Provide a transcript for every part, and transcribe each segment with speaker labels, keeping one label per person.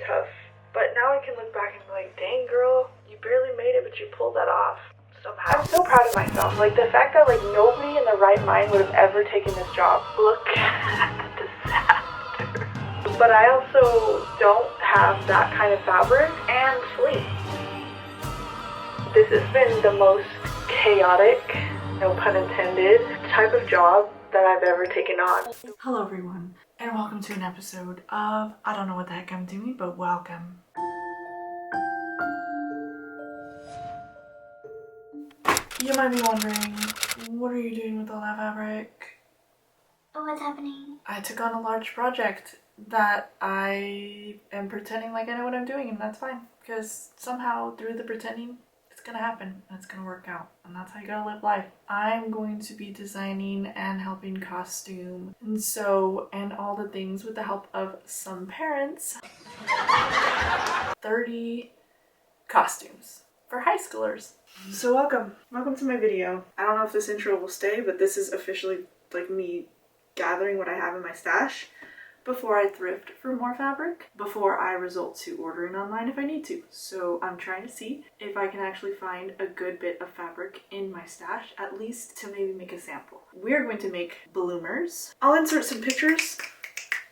Speaker 1: tough. But now I can look back and be like, dang girl, you barely made it, but you pulled that off. Somehow. I'm so proud of myself. Like the fact that like nobody in their right mind would have ever taken this job. Look at the disaster. But I also don't have that kind of fabric and sleep. This has been the most chaotic, no pun intended, type of job that I've ever taken on.
Speaker 2: Hello everyone, and welcome to an episode of I don't know what the heck I'm doing, but welcome. You might be wondering, what are you doing with all that fabric?
Speaker 3: What's happening?
Speaker 2: I took on a large project that I am pretending like I know what I'm doing, and that's fine. Because somehow, through the pretending, it's gonna happen, and it's gonna work out. And that's how you gotta live life. I'm going to be designing and helping costume and sew and all the things with the help of some parents. 30 costumes for high schoolers. So welcome to my video. I don't know if this intro will stay, but this is officially like me gathering what I have in my stash before I thrift for more fabric, before I resort to ordering online if I need to. So I'm trying to see if I can actually find a good bit of fabric in my stash, at least to maybe make a sample. We're going to make bloomers. I'll insert some pictures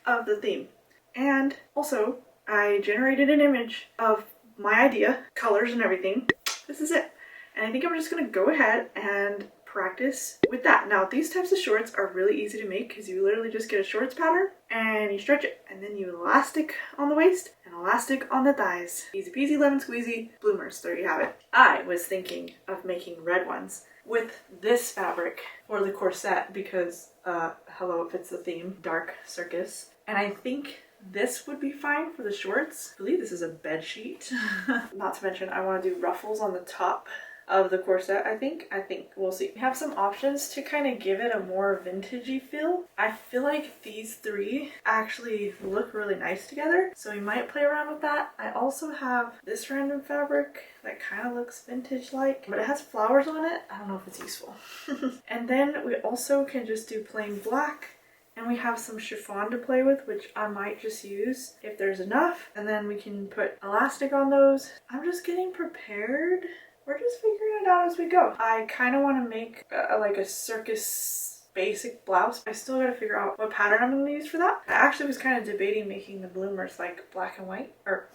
Speaker 2: of the theme. And also, I generated an image of my idea, colors and everything. This is it. And I think I'm just gonna go ahead and practice with that. Now, these types of shorts are really easy to make because you literally just get a shorts pattern and you stretch it, and then you elastic on the waist and elastic on the thighs. Easy peasy lemon squeezy bloomers. There you have it. I was thinking of making red ones with this fabric for the corset because, hello, it fits the theme, dark circus. And I think this would be fine for the shorts. I believe this is a bed sheet. Not to mention, I want to do ruffles on the top of the corset, I think. We'll see. We have some options to kind of give it a more vintagey feel. I feel like these three actually look really nice together, so we might play around with that. I also have this random fabric that kind of looks vintage-like, but it has flowers on it. I don't know if it's useful. And then we also can just do plain black. And we have some chiffon to play with, which I might just use if there's enough. And then we can put elastic on those. I'm just getting prepared. We're just figuring it out as we go. I kind of want to make like a circus basic blouse. I still got to figure out what pattern I'm going to use for that. I actually was kind of debating making the bloomers like black and white. Or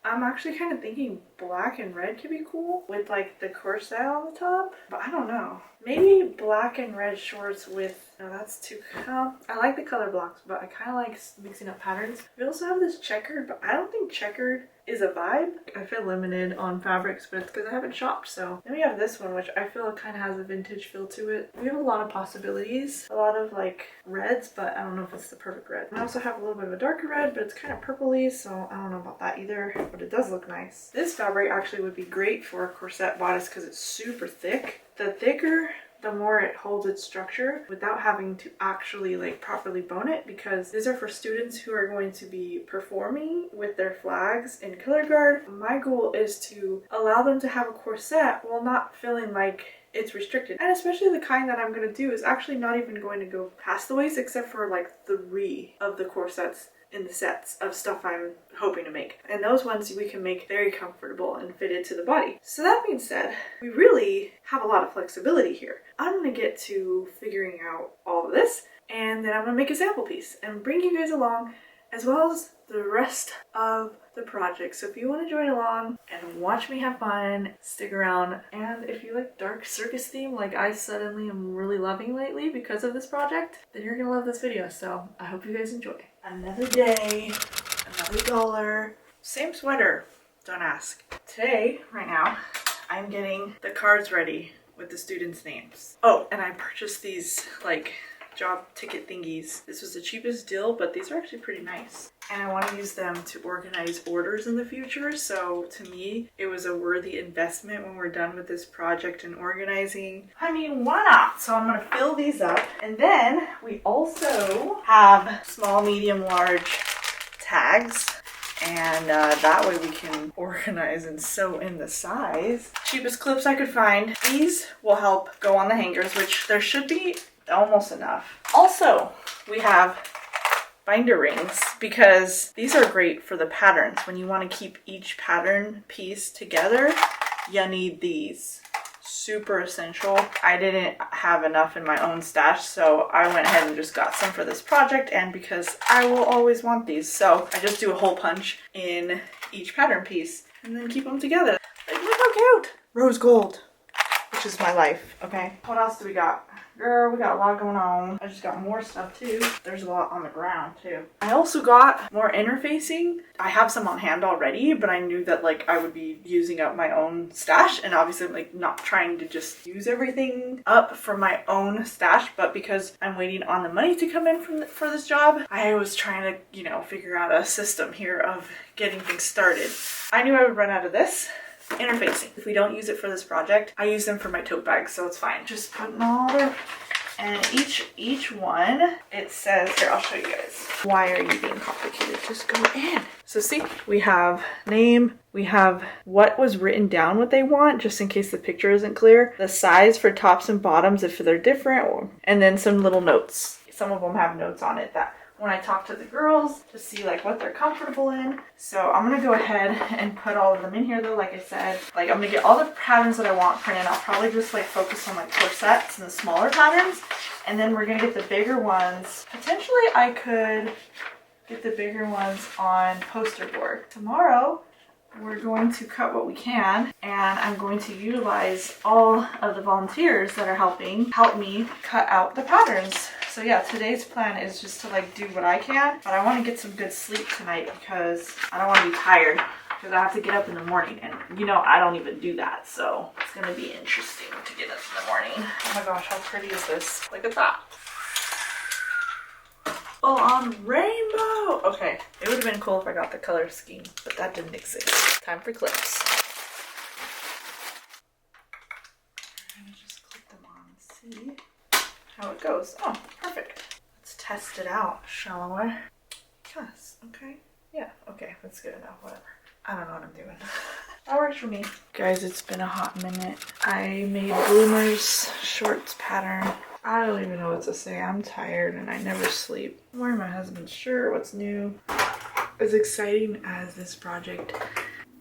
Speaker 2: I'm actually kind of thinking black and red could be cool with like the corset on the top. But I don't know. Maybe black and red shorts with, no, that's too, I like the color blocks, but I kind of like mixing up patterns. We also have this checkered, but I don't think checkered is a vibe. I feel limited on fabrics, but it's because I haven't shopped. So then we have this one, which I feel kind of has a vintage feel to it. We have a lot of possibilities, a lot of like reds, but I don't know if it's the perfect red. I also have a little bit of a darker red, but it's kind of purpley, so I don't know about that either, but it does look nice. This fabric actually would be great for a corset bodice because it's super thick. The thicker, the more it holds its structure without having to actually like properly bone it, because these are for students who are going to be performing with their flags in color guard. My goal is to allow them to have a corset while not feeling like it's restricted. And especially the kind that I'm going to do is actually not even going to go past the waist, except for like 3 of the corsets in the sets of stuff I'm hoping to make. And those ones we can make very comfortable and fitted to the body. So that being said, we really have a lot of flexibility here. I'm gonna get to figuring out all of this, and then I'm gonna make a sample piece and bring you guys along, as well as the rest of the project. So if you want to join along and watch me have fun, stick around. And if you like dark circus theme like I suddenly am really loving lately because of this project, then you're gonna love this video. So I hope you guys enjoy. Another day, another dollar, same sweater, don't ask. Today, right now, I'm getting the cards ready with the students' names. Oh, and I purchased these like job ticket thingies. This was the cheapest deal, but these are actually pretty nice. And I want to use them to organize orders in the future. So to me, it was a worthy investment when we're done with this project and organizing. I mean, why not? So I'm going to fill these up. And then we also have small, medium, large tags. And that way we can organize and sew in the size. Cheapest clips I could find. These will help go on the hangers, which there should be almost enough. Also, we have binder rings because these are great for the patterns. When you want to keep each pattern piece together, you need these. Super essential. I didn't have enough in my own stash, so I went ahead and just got some for this project, and because I will always want these, so I just do a hole punch in each pattern piece and then keep them together. Like, look how cute! Rose gold, which is my life, okay? What else do we got? Girl, we got a lot going on. I just got more stuff too. There's a lot on the ground too. I also got more interfacing. I have some on hand already, but I knew that like I would be using up my own stash, and obviously I'm like not trying to just use everything up for my own stash, but because I'm waiting on the money to come in for this job, I was trying to, you know, figure out a system here of getting things started. I knew I would run out of this interfacing. If we don't use it for this project, I use them for my tote bags, so it's fine. Just putting all their, and each one, it says, here, I'll show you guys. Why are you being complicated? Just go in. So see, we have name, we have what was written down, what they want, just in case the picture isn't clear, the size for tops and bottoms if they're different, and then some little notes. Some of them have notes on it that when I talk to the girls to see like what they're comfortable in. So I'm gonna go ahead and put all of them in here though. Like I said, like I'm gonna get all the patterns that I want printed. I'll probably just like focus on like corsets and the smaller patterns, and then we're gonna get the bigger ones. Potentially I could get the bigger ones on poster board. Tomorrow we're going to cut what we can, and I'm going to utilize all of the volunteers that are help me cut out the patterns. So yeah, today's plan is just to like do what I can, but I want to get some good sleep tonight because I don't want to be tired because I have to get up in the morning, and you know I don't even do that, so it's gonna be interesting to get up in the morning. Oh my gosh, how pretty is this? Look at that. Full on rainbow. Okay, it would have been cool if I got the color scheme, but that didn't exist. Time for clips. I'm gonna just clip them on and see how it goes. Oh, perfect. Let's test it out, shall we? Yes, okay. Yeah, okay, that's good enough, whatever. I don't know what I'm doing. That works for me. Guys, it's been a hot minute. I made bloomers shorts pattern. I don't even know what to say. I'm tired and I never sleep. I'm wearing my husband's shirt. What's new? As exciting as this project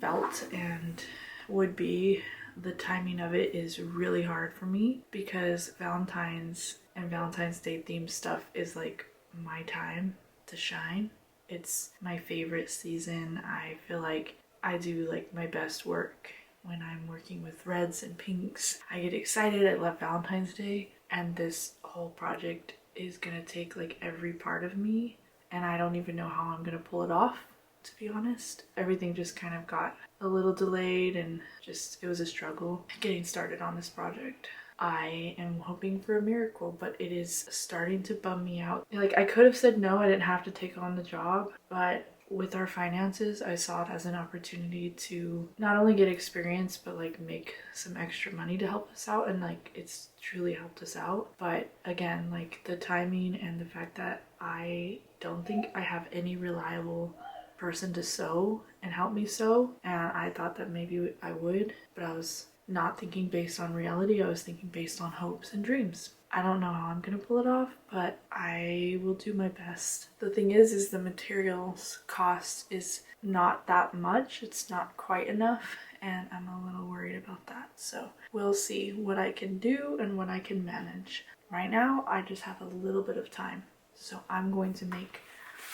Speaker 2: felt and would be, the timing of it is really hard for me because Valentine's and Valentine's Day themed stuff is like my time to shine. It's my favorite season. I feel like I do like my best work when I'm working with reds and pinks. I get excited. I love Valentine's Day, and this whole project is gonna take like every part of me, and I don't even know how I'm gonna pull it off, to be honest. Everything just kind of got a little delayed, and just it was a struggle getting started on this project. I am hoping for a miracle, but it is starting to bum me out. Like, I could have said no, I didn't have to take on the job, but with our finances, I saw it as an opportunity to not only get experience, but like make some extra money to help us out, and like it's truly helped us out. But again, like the timing and the fact that I don't think I have any reliable person to sew and help me sew, and I thought that maybe I would, but I was not thinking based on reality. I was thinking based on hopes and dreams. I don't know how I'm gonna pull it off, but I will do my best. The thing is the materials cost is not that much. It's not quite enough, and I'm a little worried about that. So we'll see what I can do and what I can manage. Right now, I just have a little bit of time. So I'm going to make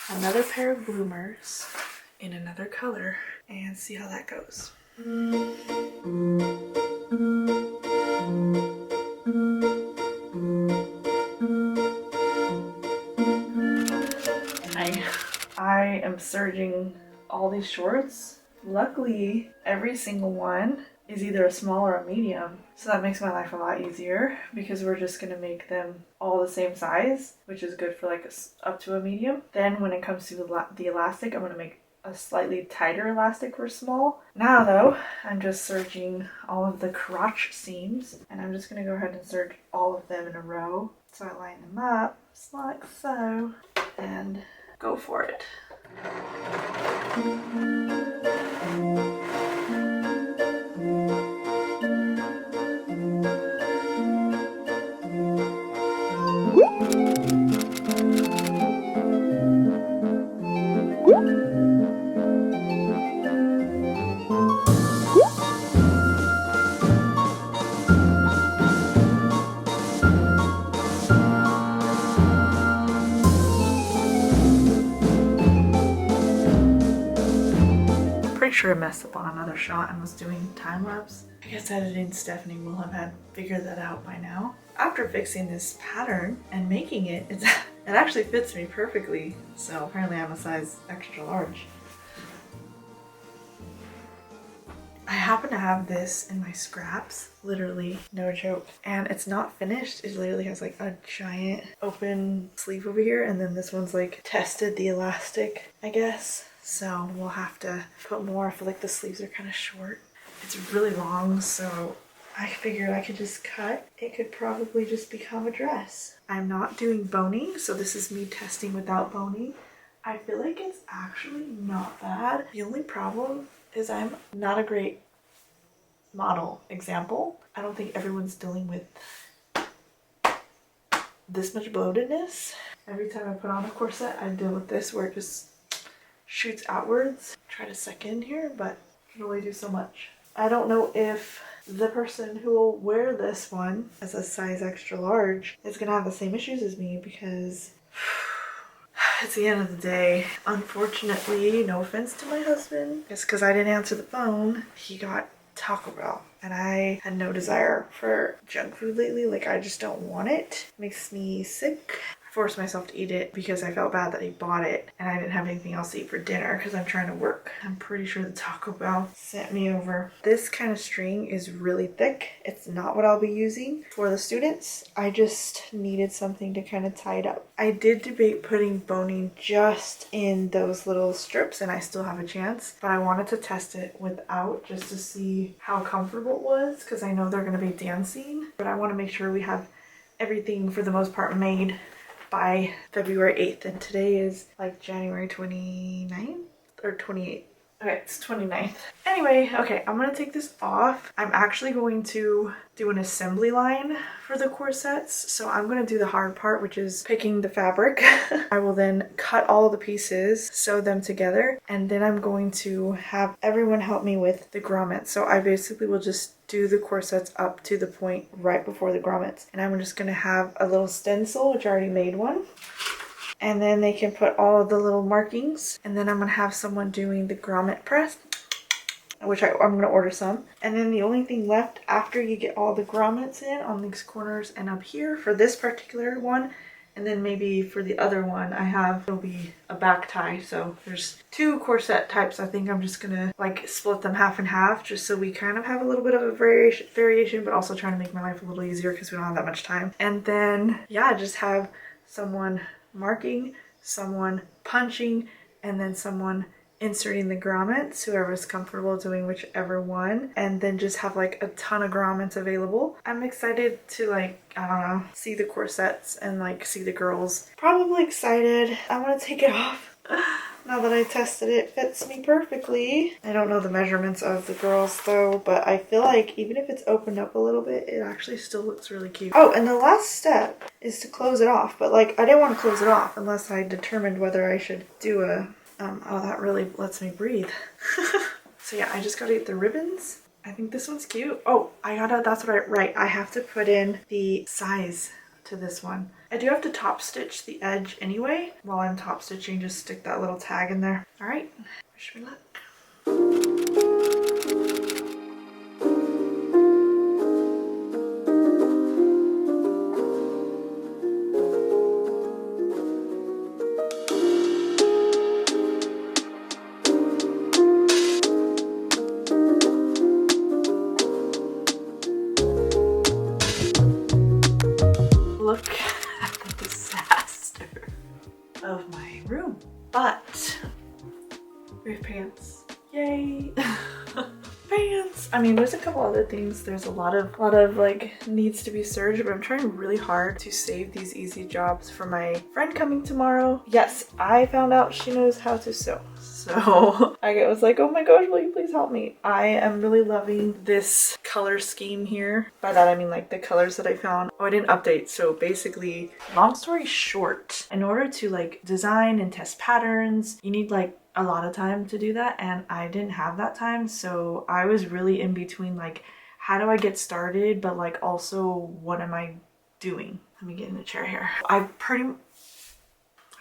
Speaker 2: another pair of bloomers in another color and see how that goes. I am serging all these shorts. Luckily, every single one is either a small or a medium, so that makes my life a lot easier because we're just gonna make them all the same size, which is good for like up to a medium. Then when it comes to the elastic, I'm gonna make a slightly tighter elastic for small. Now though, I'm just serging all of the crotch seams, and I'm just gonna go ahead and serge all of them in a row. So I line them up just like so, and go for it. pretty sure I messed up on another shot and was doing time lapse. I guess editing Stephanie will have had figured that out by now. After fixing this pattern and making it, it actually fits me perfectly. So apparently I'm a size extra large. I happen to have this in my scraps, literally, no joke. And it's not finished. It literally has like a giant open sleeve over here. And then this one's like tested the elastic, I guess. So we'll have to put more. I feel like the sleeves are kind of short. It's really long, so I figured I could just cut. It could probably just become a dress. I'm not doing boning, so this is me testing without boning. I feel like it's actually not bad. The only problem is I'm not a great model example. I don't think everyone's dealing with this much bloatedness. Every time I put on a corset, I deal with this where it just shoots outwards. Try to suck in here, but I can only do so much. I don't know if the person who will wear this one as a size extra large is gonna have the same issues as me, because it's the end of the day. Unfortunately, no offense to my husband, just because I didn't answer the phone, he got Taco Bell. And I had no desire for junk food lately. Like, I just don't want it. It makes me sick. I forced myself to eat it because I felt bad that he bought it and I didn't have anything else to eat for dinner because I'm trying to work. I'm pretty sure the Taco Bell sent me over. This kind of string is really thick. It's not what I'll be using for the students. I just needed something to kind of tie it up. I did debate putting boning just in those little strips, and I still have a chance, but I wanted to test it without just to see how comfortable it was, because I know they're going to be dancing, but I want to make sure we have everything for the most part made by February 8th, and today is like January 29th or 28th. Okay, it's 29th. Anyway, okay, I'm gonna take this off. I'm actually going to do an assembly line for the corsets. So I'm gonna do the hard part, which is picking the fabric. I will then cut all the pieces, sew them together, and then I'm going to have everyone help me with the grommets. So I basically will just do the corsets up to the point right before the grommets. And I'm just gonna have a little stencil, which I already made one. And then they can put all of the little markings. And then I'm gonna have someone doing the grommet press, which I'm gonna order some. And then the only thing left after you get all the grommets in on these corners and up here for this particular one, and then maybe for the other one it'll be a back tie. So there's 2 corset types. I think I'm just gonna like split them half and half, just so we kind of have a little bit of a variation, but also trying to make my life a little easier because we don't have that much time. And then yeah, just have someone marking, someone punching, and then someone inserting the grommets, whoever's comfortable doing whichever one, and then just have like a ton of grommets available. I'm excited to like, I don't know, see the corsets and like see the girls. Probably excited. I want to take it off. Now that I tested it, fits me perfectly. I don't know the measurements of the girls though, but I feel like even if it's opened up a little bit, it actually still looks really cute. Oh, and the last step is to close it off, but like I didn't want to close it off unless I determined whether I should do a, oh, that really lets me breathe. So yeah, I just gotta get the ribbons. I think this one's cute. Oh, that's right. I have to put in the size to this one. I do have to top stitch the edge anyway. While I'm top stitching, just stick that little tag in there. All right, wish me luck. Look at the disaster of my room. But we have pants. Yay! Pants! I mean, there's a couple other things. There's a lot of like needs to be serged, but I'm trying really hard to save these easy jobs for my friend coming tomorrow. Yes, I found out she knows how to sew. So I was like, oh my gosh, will you please help me? I am really loving this color scheme here. By that I mean like the colors that I found. Oh, I didn't update. So basically, long story short, in order to like design and test patterns, you need like a lot of time to do that, and I didn't have that time. So I was really in between like, how do I get started, but like also what am I doing? Let me get in the chair here. I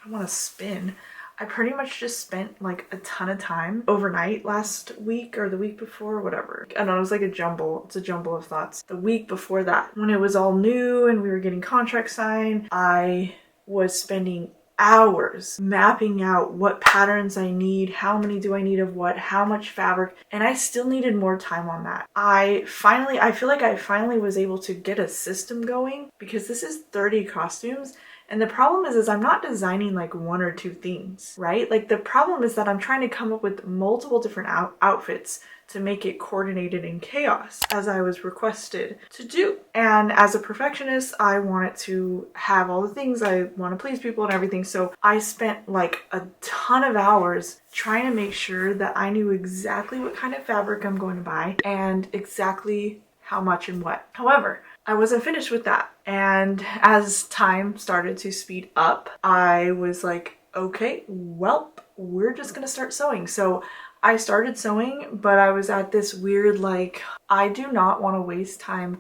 Speaker 2: want to spin. I pretty much just spent like a ton of time overnight last week or the week before, whatever. I don't know, it was like a jumble. It's a jumble of thoughts. The week before that, when it was all new and we were getting contracts signed, I was spending hours mapping out what patterns I need, how many do I need of what, how much fabric, and I still needed more time on that. I feel like I finally was able to get a system going because this is 30 costumes. And the problem is I'm not designing like one or two things, right? Like the problem is that I'm trying to come up with multiple different outfits to make it coordinated in chaos as I was requested to do. And as a perfectionist, I wanted to have all the things, I want to please people and everything. So I spent like a ton of hours trying to make sure that I knew exactly what kind of fabric I'm going to buy and exactly how much and what. However, I wasn't finished with that. And as time started to speed up, I was like, okay, well, we're just gonna start sewing. So I started sewing, but I was at this weird, like, I do not want to waste time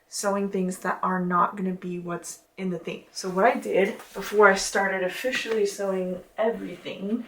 Speaker 2: sewing things that are not gonna be what's in the thing. So what I did before I started officially sewing everything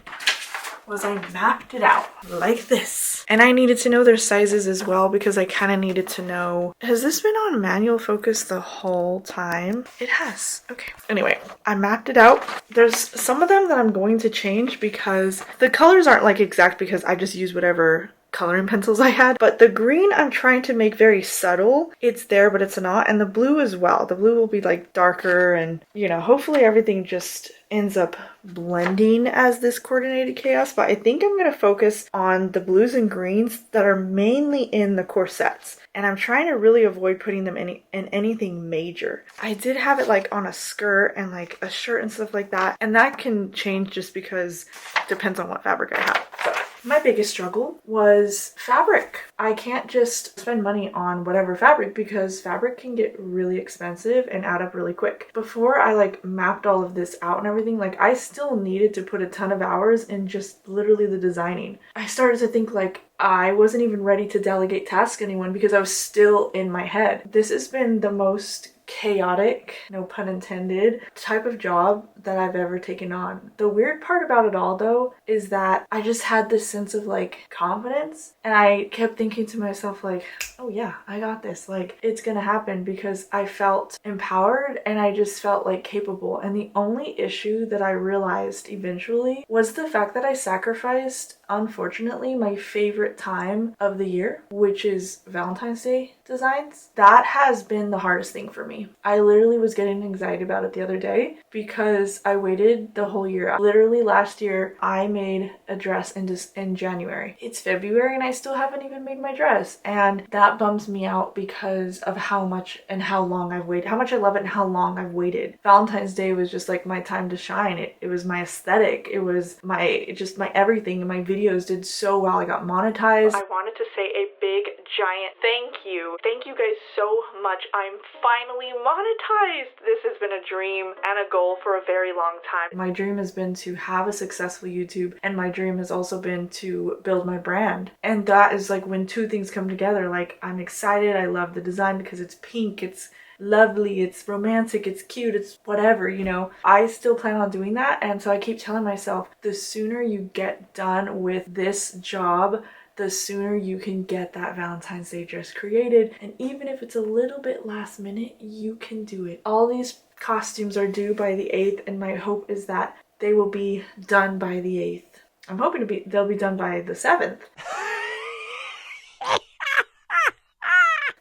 Speaker 2: was I mapped it out like this. And I needed to know their sizes as well because I kind of needed to know, has this been on manual focus the whole time? It has. Okay. Anyway, I mapped it out. There's some of them that I'm going to change because the colors aren't like exact because I just use whatever coloring pencils I had, but the green I'm trying to make very subtle. It's there, but it's not. And the blue as well. The blue will be like darker and, you know, hopefully everything just ends up blending as this coordinated chaos. But I think I'm going to focus on the blues and greens that are mainly in the corsets. And I'm trying to really avoid putting them in anything major. I did have it like on a skirt and like a shirt and stuff like that. And that can change just because it depends on what fabric I have. So my biggest struggle was fabric. I can't just spend money on whatever fabric because fabric can get really expensive and add up really quick. Before I like mapped all of this out and everything, like I still needed to put a ton of hours in just literally the designing. I started to think like I wasn't even ready to delegate tasks to anyone because I was still in my head. This has been the most chaotic, no pun intended, type of job that I've ever taken on. The weird part about it all though is that I just had this sense of like confidence and I kept thinking to myself like, oh yeah, I got this, like it's gonna happen, because I felt empowered and I just felt like capable. And the only issue that I realized eventually was the fact that I sacrificed, unfortunately, my favorite time of the year, which is Valentine's Day designs. That has been the hardest thing for me. I literally was getting anxiety about it the other day because I waited the whole year. Literally last year, I made a dress in January. It's February and I still haven't even made my dress. And that bums me out because of how much and how long I've waited, how much I love it and how long I've waited. Valentine's Day was just like my time to shine. It was my aesthetic. It was my everything. And my videos did so well. I got monetized. I wanted to say a big giant thank you. Thank you guys so much. I'm finally monetized. This has been a dream and a goal for a very long time. My dream has been to have a successful YouTube, and my dream has also been to build my brand. And that is like when two things come together. Like I'm excited. I love the design because it's pink. It's lovely, it's romantic, it's cute, it's whatever, you know. I still plan on doing that, and so I keep telling myself the sooner you get done with this job, the sooner you can get that Valentine's Day dress created. And even if it's a little bit last minute, you can do it. All these costumes are due by the 8th, and my hope is that they will be done by the 8th. I'm hoping they'll be done by the 7th.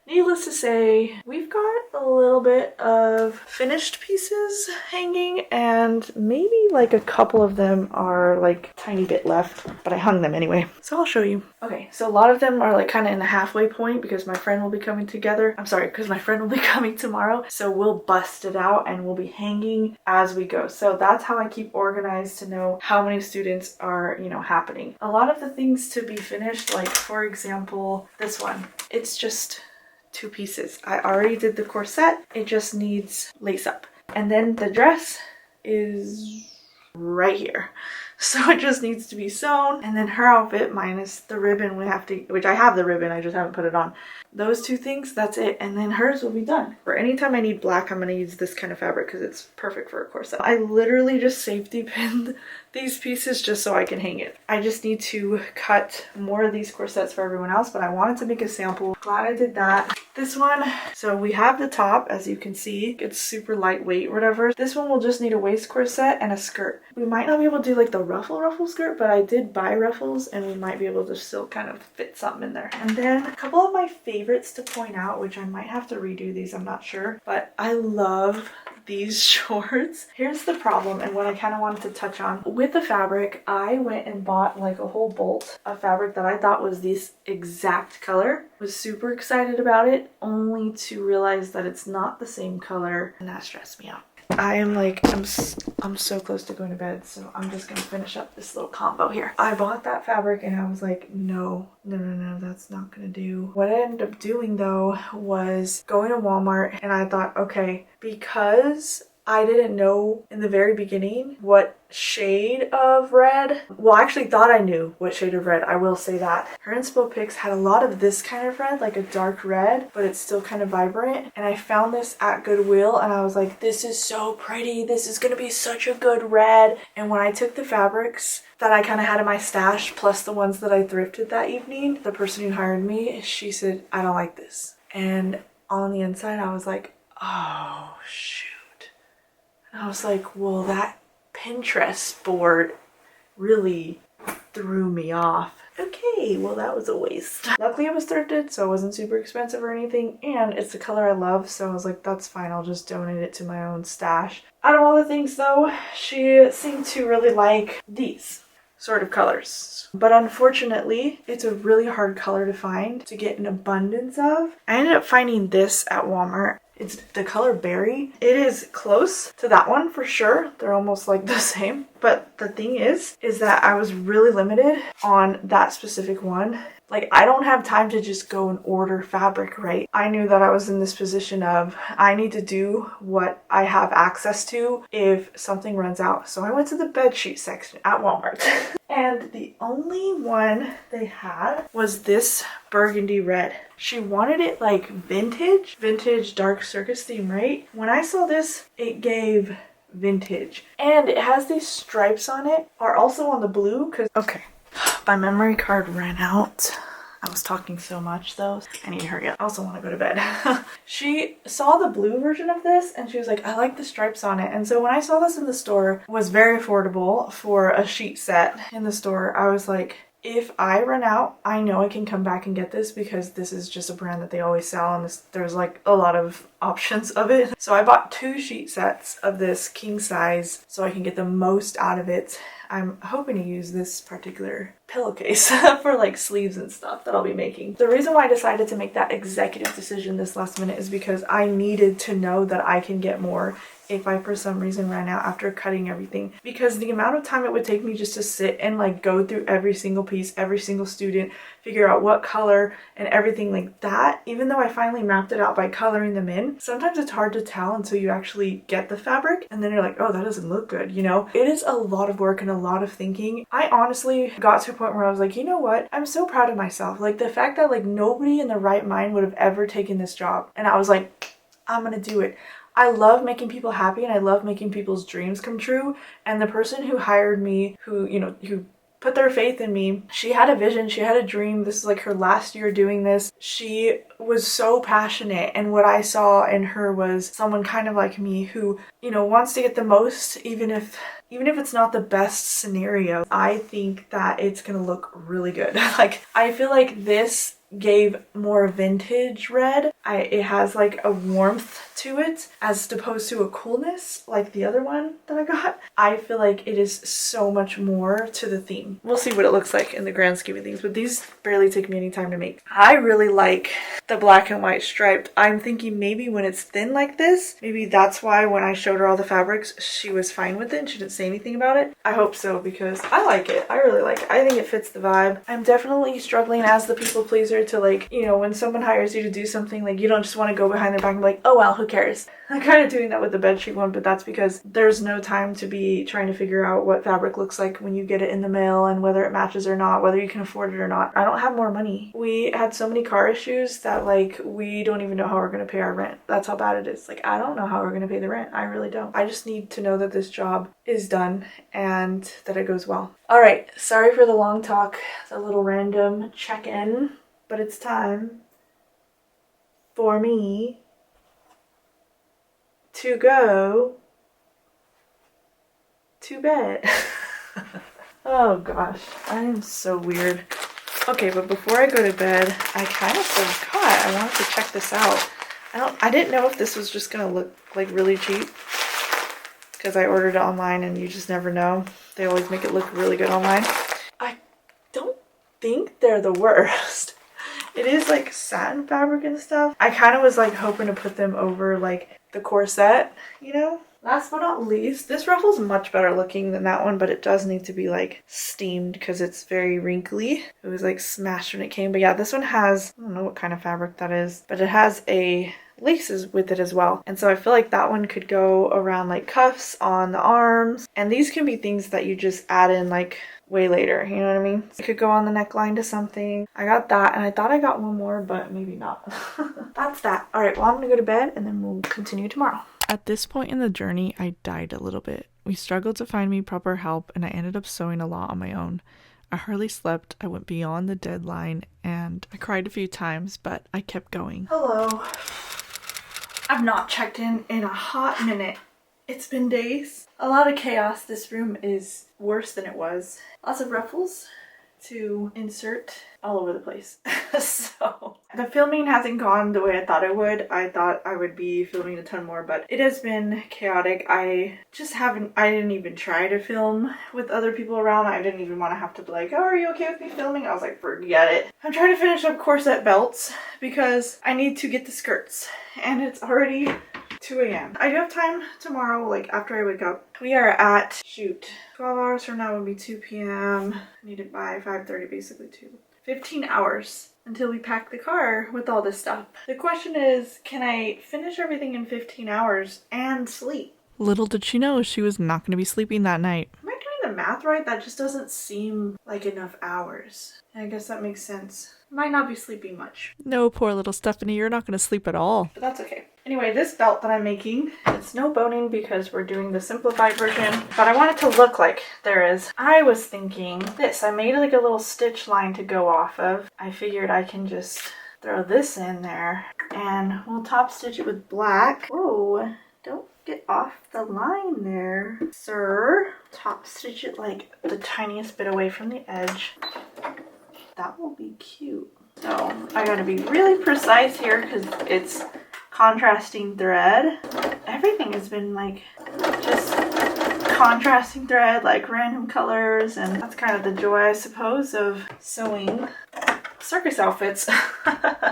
Speaker 2: Needless to say, we've got a little bit of finished pieces hanging, and maybe like a couple of them are like a tiny bit left, but I hung them anyway. So I'll show you. Okay, so a lot of them are like kind of in the halfway point because my friend will be coming because my friend will be coming tomorrow. So we'll bust it out and we'll be hanging as we go. So that's how I keep organized to know how many students are, you know, happening. A lot of the things to be finished, like for example, this one, it's just 2 pieces. I already did the corset. It just needs lace up. And then the dress is right here. So it just needs to be sewn. And then her outfit minus the ribbon, which I have the ribbon, I just haven't put it on. Those 2 things, that's it. And then hers will be done. For anytime I need black, I'm gonna use this kind of fabric because it's perfect for a corset. I literally just safety pinned these pieces just so I can hang it. I just need to cut more of these corsets for everyone else, but I wanted to make a sample. Glad I did that. This one, so we have the top, as you can see, it's super lightweight or whatever. This one will just need a waist corset and a skirt. We might not be able to do like the ruffle skirt, but I did buy ruffles and we might be able to still kind of fit something in there. And then a couple of my favorites to point out, which I might have to redo these, I'm not sure, but I love these shorts. Here's the problem and what I kind of wanted to touch on. With the fabric, I went and bought like a whole bolt of fabric that I thought was this exact color. Was super excited about it, only to realize that it's not the same color, and that stressed me out. I am like, I'm so close to going to bed, so I'm just gonna finish up this little combo here. I bought that fabric and I was like, no, that's not gonna do. What I ended up doing though was going to Walmart, and I thought, okay, because I didn't know in the very beginning what shade of red. Well, I actually thought I knew what shade of red, I will say that. Her inspo pics had a lot of this kind of red, like a dark red, but it's still kind of vibrant. And I found this at Goodwill and I was like, this is so pretty. This is gonna be such a good red. And when I took the fabrics that I kind of had in my stash, plus the ones that I thrifted that evening, the person who hired me, she said, I don't like this. And on the inside, I was like, oh, shoot. I was like, well, that Pinterest board really threw me off. Okay, well, that was a waste. Luckily, it was thrifted, so it wasn't super expensive or anything, and it's the color I love, so I was like, that's fine, I'll just donate it to my own stash. Out of all the things, though, she seemed to really like these sort of colors. But unfortunately, it's a really hard color to find, to get an abundance of. I ended up finding this at Walmart. It's the color berry. It is close to that one for sure. They're almost like the same. But the thing is that I was really limited on that specific one. Like, I don't have time to just go and order fabric, right? I knew that I was in this position of, I need to do what I have access to if something runs out. So I went to the bedsheet section at Walmart. And the only one they had was this burgundy red. She wanted it like vintage dark circus theme, right? When I saw this, it gave vintage. And it has these stripes on it, are also on the blue, because, okay, my memory card ran out. I was talking so much though. I need to hurry up. I also want to go to bed. She saw the blue version of this and she was like, I like the stripes on it. And so when I saw this in the store, it was very affordable for a sheet set in the store. I was like, if I run out, I know I can come back and get this because this is just a brand that they always sell and there's like a lot of options of it. So I bought 2 sheet sets of this king size so I can get the most out of it. I'm hoping to use this particular pillowcase for like sleeves and stuff that I'll be making. The reason why I decided to make that executive decision this last minute is because I needed to know that I can get more if I for some reason ran out after cutting everything, because the amount of time it would take me just to sit and like go through every single piece, every single student, figure out what color and everything like that, even though I finally mapped it out by coloring them in, sometimes it's hard to tell until you actually get the fabric and then you're like, oh, that doesn't look good, you know? It is a lot of work and a lot of thinking. I honestly got to a point where I was like, you know what? I'm so proud of myself. Like the fact that like nobody in the right mind would have ever taken this job. And I was like, I'm gonna do it. I love making people happy and I love making people's dreams come true. And the person who hired me, who put their faith in me, she had a vision, she had a dream. This is like her last year doing this. She was so passionate, and what I saw in her was someone kind of like me who, wants to get the most, even if it's not the best scenario. I think that it's gonna look really good. Like, I feel like this gave more vintage red. It has like a warmth to it as opposed to a coolness like the other one that I got. I feel like it is so much more to the theme. We'll see what it looks like in the grand scheme of things, but these barely take me any time to make. I really like the black and white striped. I'm thinking maybe when it's thin like this, maybe that's why when I showed her all the fabrics, she was fine with it and she didn't say anything about it. I hope so, because I like it. I really like it. I think it fits the vibe. I'm definitely struggling as the people pleaser to like, when someone hires you to do something, like you don't just want to go behind their back and be like, oh well, who cares? I'm kind of doing that with the bedsheet one, but that's because there's no time to be trying to figure out what fabric looks like when you get it in the mail and whether it matches or not, whether you can afford it or not. I don't have more money. We had so many car issues that like we don't even know how we're going to pay our rent. That's how bad it is. Like, I don't know how we're going to pay the rent. I really don't. I just need to know that this job is is done and that it goes well. All right, sorry for the long talk, the little random check-in, but it's time for me to go to bed. Oh gosh, I am so weird. Okay, but before I go to bed, I kind of forgot. I wanted to check this out. I didn't know if this was just gonna look like really cheap because I ordered it online and you just never know. They always make it look really good online. I don't think they're the worst. It is like satin fabric and stuff. I kind of was like hoping to put them over like the corset, you know? Last but not least, this ruffle's much better looking than that one, but it does need to be like steamed because it's very wrinkly. It was like smashed when it came. But yeah, this one has, I don't know what kind of fabric that is, but it has a laces with it as well. And so I feel like that one could go around like cuffs on the arms. And these can be things that you just add in like way later, you know what I mean? It could go on the neckline to something. I got that, and I thought I got one more, but maybe not. That's that. All right, well, I'm gonna go to bed and then we'll continue tomorrow. At this point in the journey, I died a little bit. We struggled to find me proper help, and I ended up sewing a lot on my own. I hardly slept, I went beyond the deadline, and I cried a few times, but I kept going. Hello. I've not checked in a hot minute. It's been days. A lot of chaos. This room is worse than it was. Lots of ruffles to insert all over the place. So the filming hasn't gone the way I thought it would. I thought I would be filming a ton more, but it has been chaotic. I didn't even try to film with other people around. I didn't even want to have to be like, oh, are you okay with me filming? I was like, forget it. I'm trying to finish up corset belts because I need to get the skirts, and it's already 2 a.m. I do have time tomorrow, like after I wake up. We are at, 12 hours from now would be 2 p.m. I need it by 5:30, basically 15 hours until we pack the car with all this stuff. The question is, can I finish everything in 15 hours and sleep? Little did she know she was not going to be sleeping that night. Am I doing the math right? That just doesn't seem like enough hours. I guess that makes sense. Might not be sleeping much. No, poor little Stephanie, you're not going to sleep at all. But that's okay. Anyway, this belt that I'm making, it's no boning because we're doing the simplified version, but I want it to look like there is. I was thinking this. I made like a little stitch line to go off of. I figured I can just throw this in there and we'll top stitch it with black. Whoa, don't get off the line there, sir. Top stitch it like the tiniest bit away from the edge. That will be cute. So I gotta be really precise here because it's contrasting thread. Everything has been like just contrasting thread, like random colors, and that's kind of the joy, I suppose, of sewing circus outfits.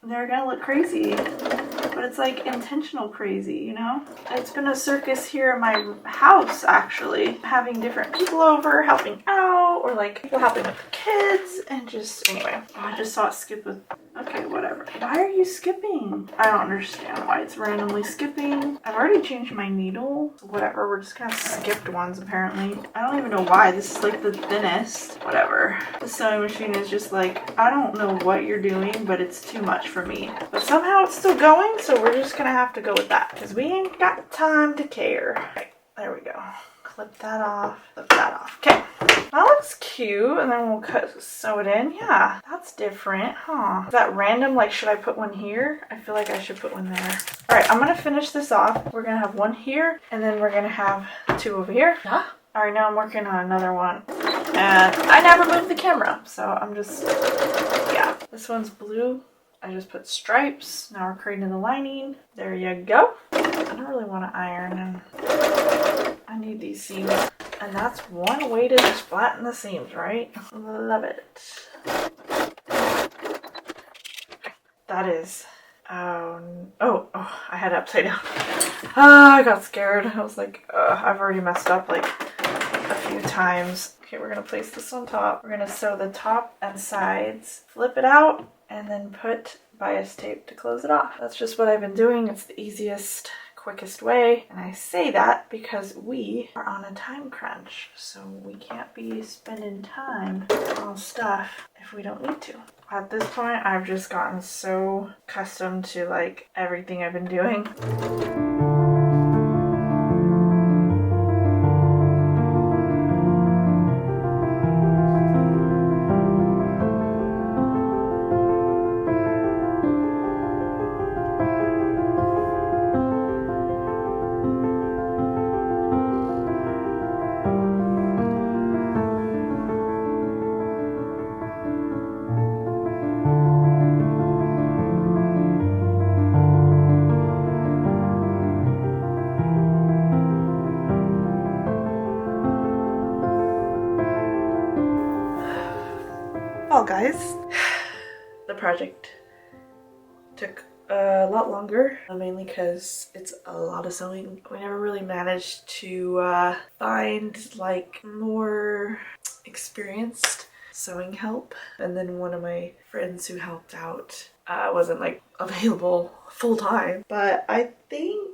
Speaker 2: They're gonna look crazy, but it's like intentional crazy, you know? It's been a circus here in my house, actually. Having different people over, helping out, or like people helping with the kids, and just, anyway. Oh, I just saw it skip with, okay, whatever. Why are you skipping? I don't understand why it's randomly skipping. I've already changed my needle. Whatever, we're just kind of skipped ones, apparently. I don't even know why. This is like the thinnest. Whatever. The sewing machine is just like, I don't know what you're doing, but it's too much for me. But somehow it's still going, so we're just gonna have to go with that because we ain't got time to care. Right, there we go. Clip that off, flip that off. Okay, that looks cute, and then we'll sew it in. Yeah, that's different, huh? Is that random? Like, should I put one here? I feel like I should put one there. All right, I'm gonna finish this off. We're gonna have one here, and then we're gonna have two over here. Yeah. All right, now I'm working on another one, and I never moved the camera, so I'm just, yeah. This one's blue. I just put stripes. Now we're creating the lining. There you go. I don't really want to iron, and I need these seams. And that's one way to just flatten the seams, right? Love it. That is, oh, I had it upside down. I got scared. I was like, I've already messed up like a few times. Okay, we're gonna place this on top. We're gonna sew the top and sides, flip it out, and then put bias tape to close it off. That's just what I've been doing. It's the easiest, quickest way. And I say that because we are on a time crunch. So we can't be spending time on stuff if we don't need to. At this point, I've just gotten so accustomed to like everything I've been doing. guys. The project took a lot longer, mainly because it's a lot of sewing. We never really managed to find like more experienced sewing help, and then one of my friends who helped out wasn't like available full-time. But I think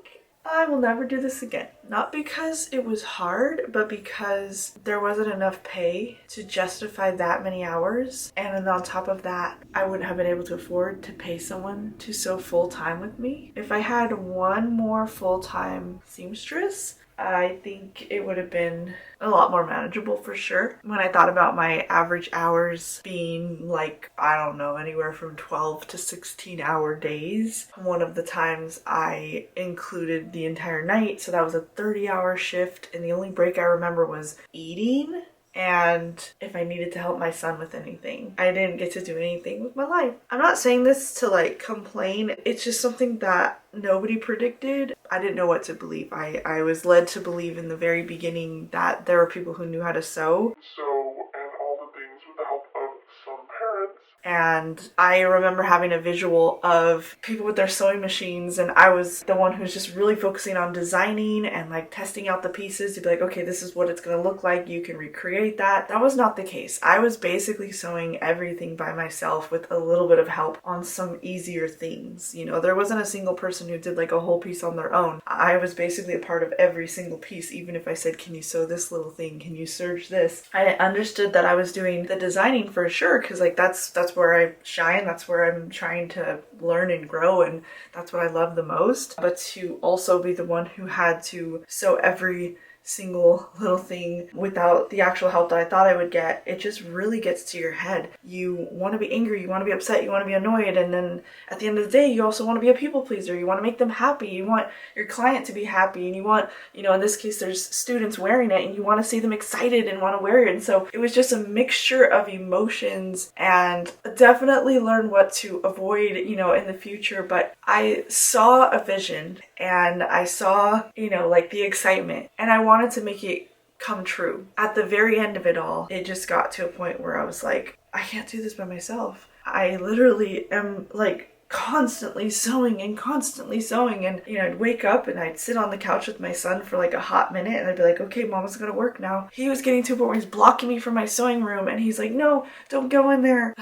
Speaker 2: I will never do this again. Not because it was hard, but because there wasn't enough pay to justify that many hours. And then on top of that, I wouldn't have been able to afford to pay someone to sew full-time with me. If I had one more full-time seamstress, I think it would have been a lot more manageable for sure. When I thought about my average hours being like, I don't know, anywhere from 12 to 16-hour days. One of the times I included the entire night, so that was a 30-hour shift, and the only break I remember was eating and if I needed to help my son with anything. I didn't get to do anything with my life. I'm not saying this to like complain. It's just something that nobody predicted. I didn't know what to believe. I was led to believe in the very beginning that there were people who knew how to sew.
Speaker 4: And all the things with the help of some parents.
Speaker 2: And I remember having a visual of people with their sewing machines, and I was the one who's just really focusing on designing and like testing out the pieces to be like, okay, this is what it's gonna look like, you can recreate that. That was not the case. I was basically sewing everything by myself with a little bit of help on some easier things. You know, there wasn't a single person who did like a whole piece on their own. I was basically a part of every single piece. Even if I said, can you sew this little thing? Can you serge this? I understood that I was doing the designing for sure, because like that's where I shine, that's where I'm trying to learn and grow, and that's what I love the most. But to also be the one who had to sew every single little thing without the actual help that I thought I would get, it just really gets to your head. You want to be angry, you want to be upset, you want to be annoyed, and then at the end of the day you also want to be a people pleaser. You want to make them happy, you want your client to be happy, and you want, you know, in this case there's students wearing it and you want to see them excited and want to wear it. And so it was just a mixture of emotions, and definitely learn what to avoid, you know, in the future. But I saw a vision and I saw, you know, like the excitement, and I wanted to make it come true. At the very end of it all, it just got to a point where I was like, I can't do this by myself. I literally am like constantly sewing, and you know, I'd wake up and I'd sit on the couch with my son for like a hot minute, and I'd be like, okay, mama's gonna work now. He was getting to a point where he's blocking me from my sewing room, and he's like, no, don't go in there.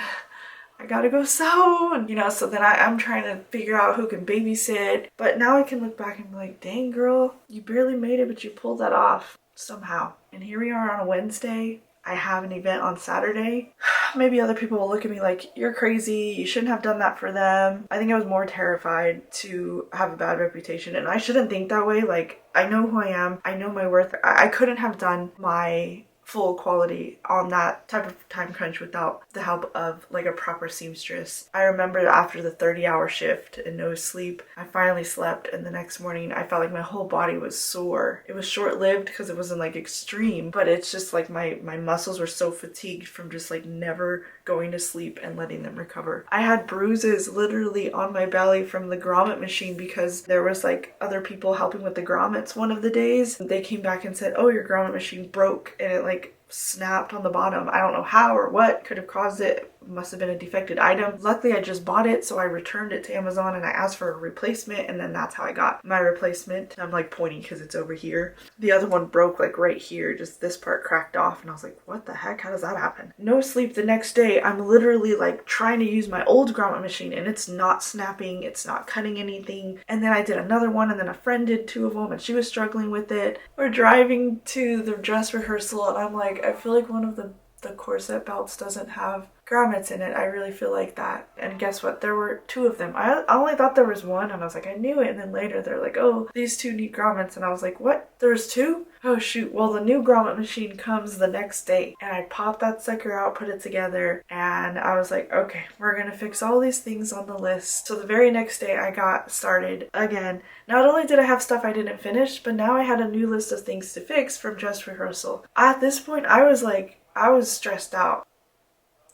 Speaker 2: I gotta go sew, and you know, so then I'm trying to figure out who can babysit. But now I can look back and be like, dang girl, you barely made it, but you pulled that off somehow. And here we are on a Wednesday. I have an event on Saturday. Maybe other people will look at me like, you're crazy, you shouldn't have done that for them. I think I was more terrified to have a bad reputation, and I shouldn't think that way. Like, I know who I am, I know my worth. I couldn't have done my full quality on that type of time crunch without the help of like a proper seamstress. I remember after the 30-hour shift and no sleep, I finally slept, and the next morning I felt like my whole body was sore. It was short-lived because it wasn't like extreme, but it's just like my muscles were so fatigued from just like never going to sleep and letting them recover. I had bruises literally on my belly from the grommet machine because there was like other people helping with the grommets one of the days. They came back and said, oh, your grommet machine broke, and it like snapped on the bottom. I don't know how or what could have caused it. Must have been a defected item. Luckily I just bought it, so I returned it to Amazon and I asked for a replacement, and then that's how I got my replacement. I'm like pointing because it's over here. The other one broke like right here, just this part cracked off, and I was like, what the heck, how does that happen? No sleep the next day. I'm literally like trying to use my old grommet machine and it's not snapping, it's not cutting anything. And then I did another one, and then a friend did two of them and she was struggling with it. We're driving to the dress rehearsal and I'm like, I feel like one of the corset belts doesn't have grommets in it. I really feel like that. And guess what? There were two of them. I only thought there was one, and I was like, I knew it. And then later they're like, oh, these two need grommets. And I was like, what? There's two? Oh shoot. Well, the new grommet machine comes the next day, and I popped that sucker out, put it together, and I was like, okay, we're gonna fix all these things on the list. So the very next day I got started again. Not only did I have stuff I didn't finish, but now I had a new list of things to fix from dress rehearsal. At this point I was stressed out.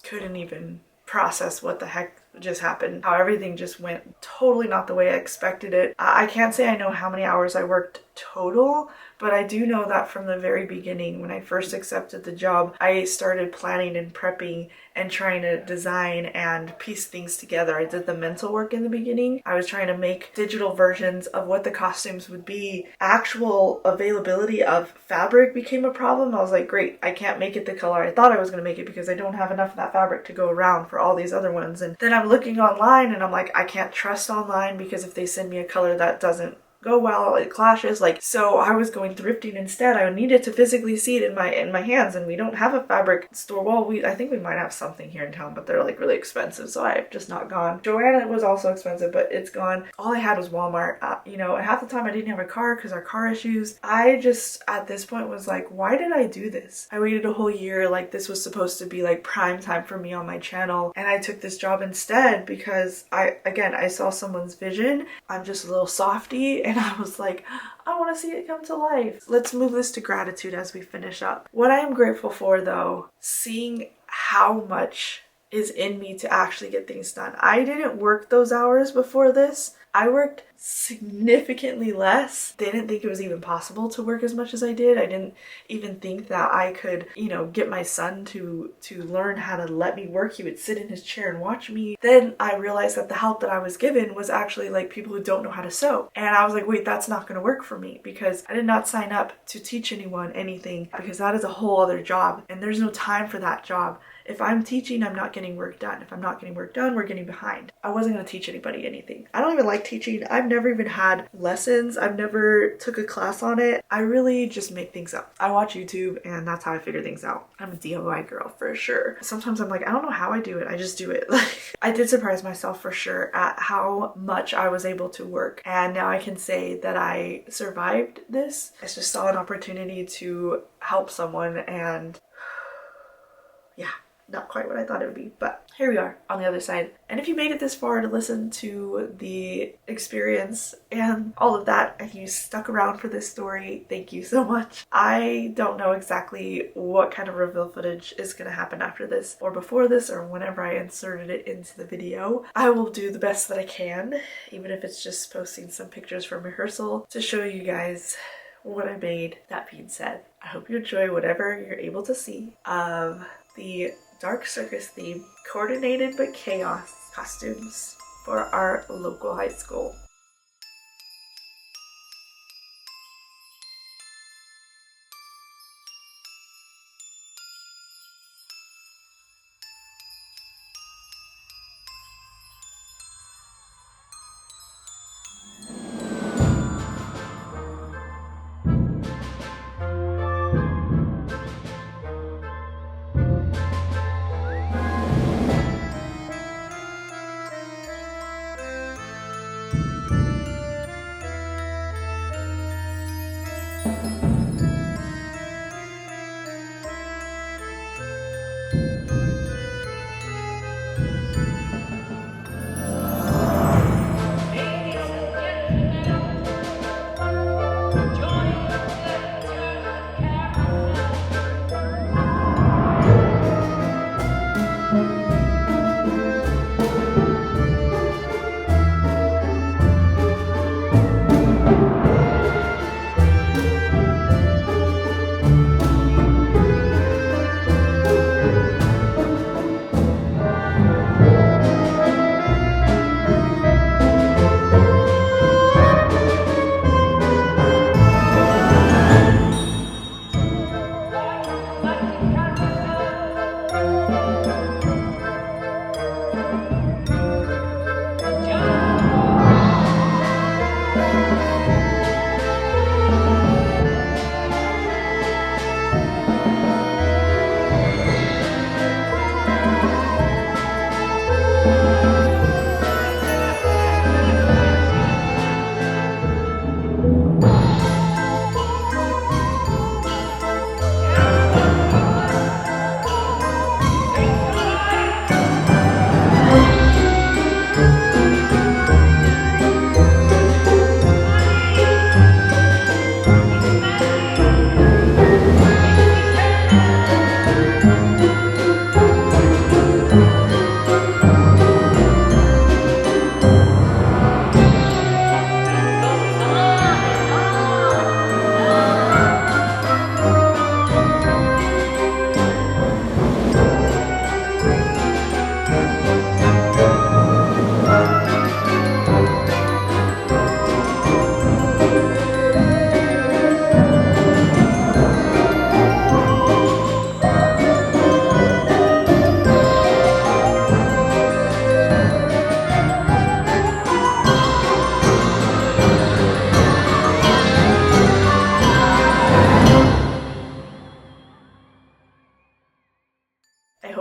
Speaker 2: Couldn't even process what the heck just happened, how everything just went totally not the way I expected it. I can't say I know how many hours I worked total, but I do know that from the very beginning, when I first accepted the job, I started planning and prepping and trying to design and piece things together. I did the mental work in the beginning. I was trying to make digital versions of what the costumes would be. Actual availability of fabric became a problem. I was like, great, I can't make it the color I thought I was going to make it because I don't have enough of that fabric to go around for all these other ones. And then I'm looking online and I'm like, I can't trust online because if they send me a color that doesn't go well, it clashes. Like, so I was going thrifting instead. I needed to physically see it in my hands, and we don't have a fabric store. Well, I think we might have something here in town, but they're like really expensive, so I've just not gone. Joanna was also expensive, but it's gone. All I had was Walmart. You know, half the time I didn't have a car because our car issues. I just at this point was like, why did I do this? I waited a whole year. Like, this was supposed to be like prime time for me on my channel, and I took this job instead because I saw someone's vision. I'm just a little softy, and I was like, I want to see it come to life. Let's move this to gratitude as we finish up. What I am grateful for, though, seeing how much is in me to actually get things done. I didn't work those hours before this. I worked significantly less. Didn't think it was even possible to work as much as I did. I didn't even think that I could, you know, get my son to learn how to let me work. He would sit in his chair and watch me. Then I realized that the help that I was given was actually like people who don't know how to sew. And I was like, wait, that's not going to work for me because I did not sign up to teach anyone anything because that is a whole other job and there's no time for that job. If I'm teaching, I'm not getting work done. If I'm not getting work done, we're getting behind. I wasn't going to teach anybody anything. I don't even like teaching. I've never even had lessons. I've never took a class on it. I really just make things up. I watch YouTube and that's how I figure things out. I'm a DIY girl for sure. Sometimes I'm like, I don't know how I do it. I just do it. I did surprise myself for sure at how much I was able to work. And now I can say that I survived this. I just saw an opportunity to help someone and yeah. Not quite what I thought it would be, but here we are on the other side. And if you made it this far to listen to the experience and all of that, and you stuck around for this story, thank you so much. I don't know exactly what kind of reveal footage is going to happen after this or before this or whenever I inserted it into the video. I will do the best that I can, even if it's just posting some pictures from rehearsal to show you guys what I made. That being said, I hope you enjoy whatever you're able to see of the dark circus theme, coordinated but chaos costumes for our local high school.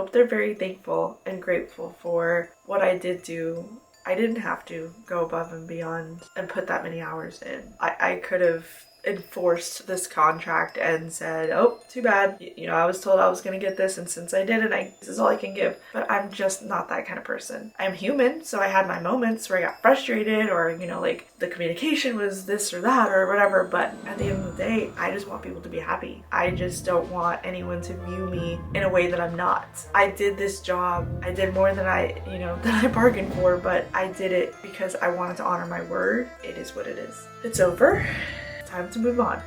Speaker 2: hope they're very thankful and grateful for what I did do. I didn't have to go above and beyond and put that many hours in. I could have enforced this contract and said, oh, too bad. You know, I was told I was going to get this, and since I didn't, this is all I can give. But I'm just not that kind of person. I'm human, so I had my moments where I got frustrated or, you know, like the communication was this or that or whatever. But at the end of the day, I just want people to be happy. I just don't want anyone to view me in a way that I'm not. I did this job. I did more than I bargained for, but I did it because I wanted to honor my word. It is what it is. It's over. Time to move on.